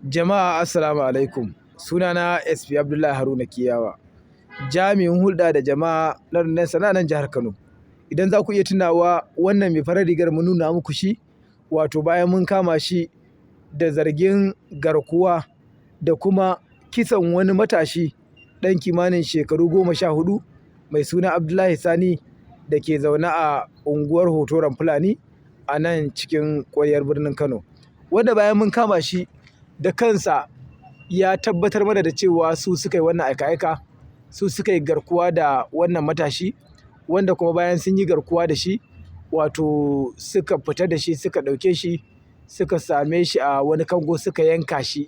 Jama'a assalamu alaikum. Sunana SP Abdullahi Haruna Kiyawa. Jami'in hulɗa da jama'a na rundunar sana'a nan jihar Kano. Idan za ku iya tunawa wannan mai farar rigar mun nuna muku shi, wato bayan mun kama shi da zargin garkuwa da kuma kisan wani matashi ɗan kimanin shekaru 14 mai suna Abdullahi Sani da ke zaune a unguwar Hotoron Fulani a nan cikin ƙwaryar birnin Kano. Wanda bayan mun kama shi da kansa ya tabbatar mana da cewa su suka yi wannan aika-aika, su suka yi garkuwa da wannan matashi, wanda kuma bayan sun yi garkuwa da shi, wato suka fita da shi suka ɗauke shi suka same shi a wani kango suka yanka shi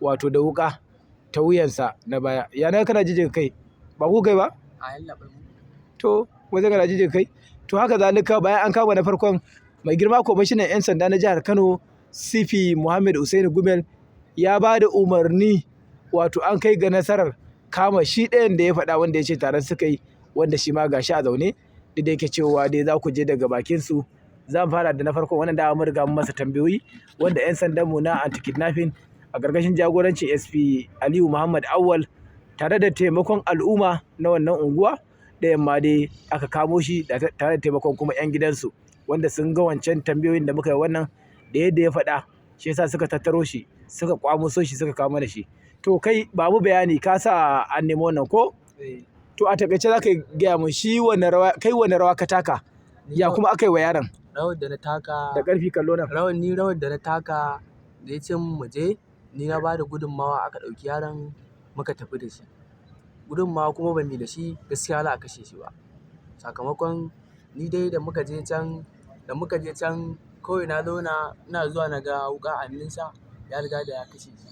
wato da wuƙa ta wuyansa na baya. Ya naga kana jijjiga kai? Ba ku kai ba? A yallaɓai. To, wajen kana jijjiga kai? To haka zalika bayan an kama na farkon, mai girma kwamishinan 'yan sanda na jihar Kano CP Muhammad Usaini Gumel ya ba da umarni, wato an kai ga nasarar kama shi ɗayan da ya faɗa wanda ya ce taron suka yi, wanda shi ma ga shi a zaune, duk da yake cewa dai za ku je daga bakinsu. Za mu fara da na farkon, wannan da mun riga mun masa tambayoyi, wanda 'yan sandanmu na anti-kidnapping a ƙarƙashin jagorancin SP Aliyu Muhammad Awwal tare da taimakon al'umma na wannan unguwa da yamma dai aka kamo shi tare da taimakon kuma 'yan gidansu, wanda sun ga wancan tambayoyin da muka yi wannan da yadda ya faɗa, shi yasa suka tattaro shi suka kwamuso shi suka kawo mana shi. To kai ba mu bayani, ka sa an nemo wannan ko? To a takaice za ka gaya mun shi wanne rawa ka taka, ya kuma aka yi wa yaron? Rawar da na taka Da ƙarfi kallo nan. rawar da na taka da ya ce mu je, ni na ba da gudunmawa aka ɗauki yaron muka tafi da shi. Gudunmawa kuma ba mu da shi gaskiya za a kashe shi ba. Sakamakon ni dai da muka je can kawai na zauna ina zuwa na ga wuƙa a hannunsa ya riga da ya kashe shi.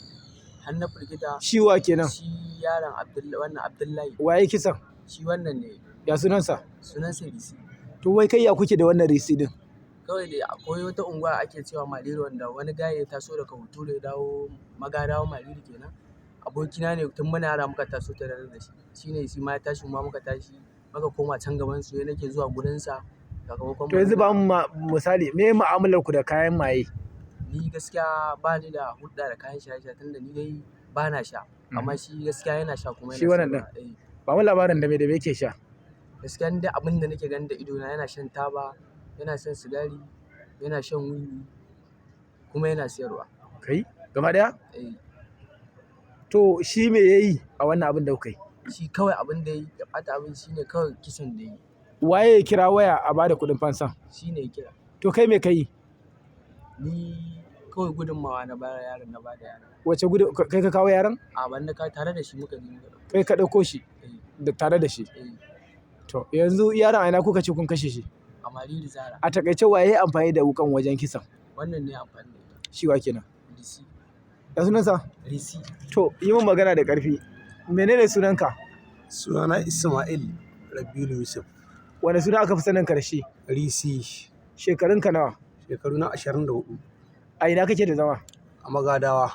Har na firgita. Shi wa kenan? Shi yaron wannan Abdullahi. Waye kisan? Shi wannan ne. Ya sunansa? Sunansa Risi. To wai kai ya kuke da wannan Risi din? Kawai dai akwai wata unguwa ake cewa Mariri, wanda wani gaye ya taso daga Hotoro ya dawo Magadawa Mariri kenan. Abokina ne, tun muna yara muka taso tare da shi. Shi ne shi ma ya tashi, mu ma muka tashi muka koma can gaban su, nake zuwa gurinsa. Sakamakon To yanzu ba mu misali, me mu'amalar ku da kayan maye? Ni gaskiya ba ni da hulɗa da kayan shaye-shaye tunda ni dai ba na sha. Amma shi gaskiya yana sha kuma yana Shi wannan sayarwa. ɗin? Ba mu labarin da me yake sha? Gaskiya ni dai abin da nake gani da idona, yana shan taba, yana shan sigari, yana shan wiwi kuma yana sayarwa. Kai? Gaba ɗaya? Eh. To shi me ya yi a wannan abin da kuka yi? Shi kawai abin da ya yi, ya ɓata abin, shi ne kawai kisan da ya yi. Waye ya kira waya a bada kuɗin fansan? Shi ne ya kira. To kai me ka yi? Ni kawai gudunmawa na bayar yaron, na bada yaron. Wace kai ka kawo yaron? A ban da tare da shi muka je muka ɗauko. Kai ka ɗauko shi Eh. da tare da shi? Eh. To yanzu yaron a ina kuka ce kun kashe shi? A Mariri Zara. A takaice waye ya amfani da wukan wajen kisan? Wannan ne amfani da ita. Shi wa kenan? Risi. Ya sunansa? Risi. To yi min magana da ƙarfi. Menene sunanka? Sunana Ismail Rabilu Yusuf. Wane suna aka fi sanin ka da shi? Risi. Shekarunka nawa? Shekaru na 24. A ina kake da zama? A Magadawa.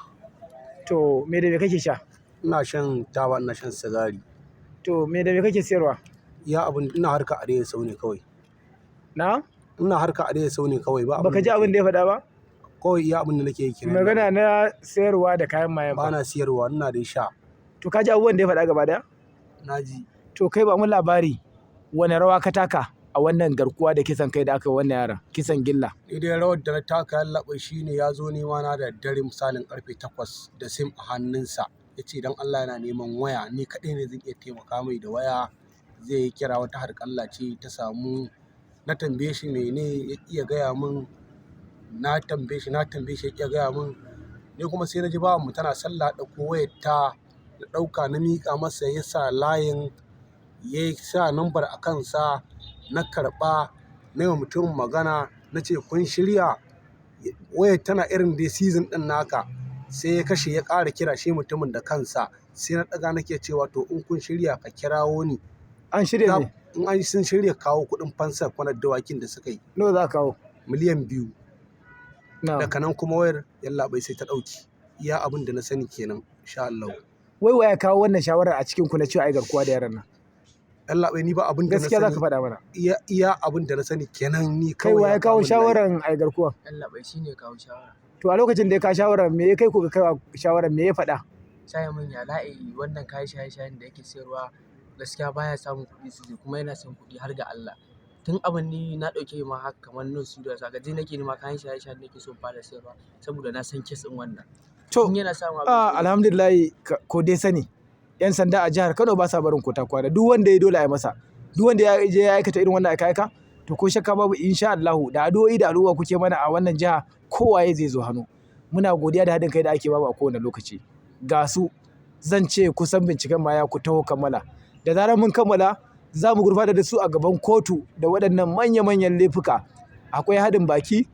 To me da me kake sha? Ina shan taba, ina shan sigari. To me da me kake sayarwa? Ina harka a daya sau ne kawai. Na? Ina harka a daya sau ne kawai ba. Baka ji abin da ya faɗa ba? Kawai iya abin da nake yi kenan. Magana na sayarwa da kayan mayan Ba ba. na siyarwa, ina da sha. To ka ji abubuwan da ya faɗa gaba ɗaya? Na ji. To kai ba mu labari, wane rawa ka taka a wannan garkuwa da kisan kai da aka yi wannan yaron, kisan gilla? Ni dai rawar da na taka yallaɓai shi ne ya zo nema na da dare misalin karfe 8 da sim a hannunsa. Ya ce don Allah yana neman waya, ni kaɗai ne zan iya taimaka mai da waya. Zai yi kira, wata harƙalla ce ta samu. Na tambaye shi mene ya iya gaya min. Na tambaye shi ya iya gaya min. Ni kuma sai na ji bawanmu tana sallah, ɗauko wayar ta na ɗauka na miƙa masa, ya sa layin, ya sa nambar a kansa. Na karɓa, na yi wa mutumin magana, na ce kun shirya? Wayar tana irin dai season ɗin naka. Sai ya kashe, ya ƙara kira shi mutumin da kansa. Sai na ɗaga nake cewa to in kun shirya ka kirawo ni. An shirya ne? In an sun shirya kawo kuɗin fansar kwanar dawakin da suka yi. Nawa za ka kawo? Miliyan 2. Na. Daga nan kuma wayar yallaɓai sai ta ɗauki. Iya abin da na sani kenan, insha Allah. Wai waya kawo wannan shawarar a cikin ku na cewa ai garkuwa da yaron nan? Yallaɓai ni ba abin da na Gaskiya za sani. ka faɗa mana. Iya abin da na sani kenan ni Kai kawai. waya ya kawo kawo min layi. shawarar ai garkuwa? Yallaɓai shi ne kawo shawara. To a lokacin da ya ka shawara me ya kai ku ga kaiwa shawarar me ya faɗa? Shaye min ya la'i wannan kayan shaye-shayen da yake sayarwa gaskiya baya samun kuɗi sosai kuma yana son kuɗi har ga Allah. Tun abin ni na ɗauke ma haka kamar no serious haka je nake nema kayan shaye-shayen da yake so fara sayarwa saboda na san kes ɗin wannan. To In yana samun abin alhamdulillah ko dai sani 'yan sanda a jihar Kano ba sa barin kota kwana duk wanda ya dole a yi masa. Duk wanda ya je ya aikata irin wannan aika to ko shakka babu insha Allahu da addu'o'i da al'umma kuke mana a wannan jiha kowaye zai zo hannu. Muna godiya da haɗin kai da ake bamu a kowane lokaci. Ga su zan ce kusan binciken ma ya ku taho kammala. Da zarar mun kammala za mu gurfanar da su a gaban kotu da waɗannan manya-manyan laifuka. Akwai haɗin baki